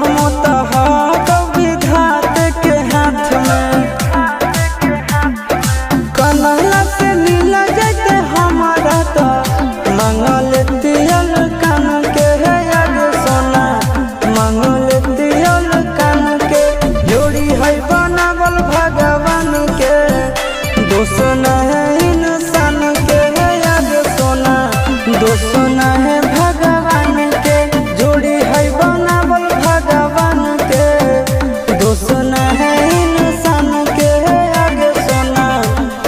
करम विधात के हाथ में। कन्हैया से मिला जाते हमारा तो मंगल तियल कान के है याद सोना, मंगल तियल कान के जोड़ी है बनावल भगवान के दोसना